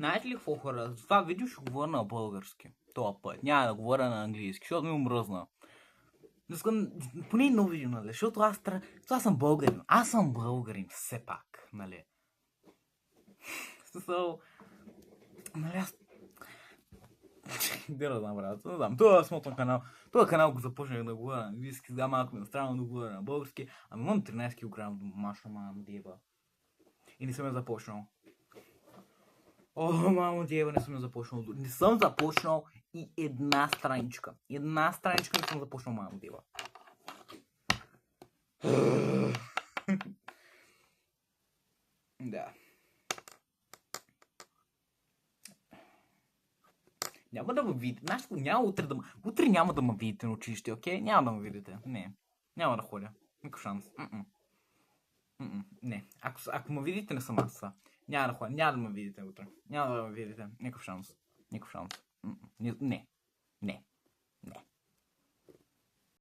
Знаете ли какво хора? За това видео ще говоря на български. Това път. Няма да говоря на английски, защото ми омръзна. Искам поне едно видео, нали? Защото аз съм българин. Аз съм българин, все пак, нали? Смисъл... Нали аз... Де да знам, брат, не знам. Това е смотан канал. Това канал го започнах да говоря на английски, сега малко ми е странно да говоря на български. Ами имам 13 кг до маша, мама деба. И не съм я започнал. О, мамо деба, не съм я започнал. Не съм започнал и една страничка. Една страничка не съм започнал, мамо деба. Да. Няма да ме видите. Знаеш, няма утре няма да ме видите на училище, окей? Няма да ме видите. Не. Няма да ходя. Никакъв шанс. Не. Ако ме видите, не съм аз това. Няма да ходя. Няма да ме видите утре. Няма да ме видите. Никакъв шанс. Никакъв шанс. Не. Не.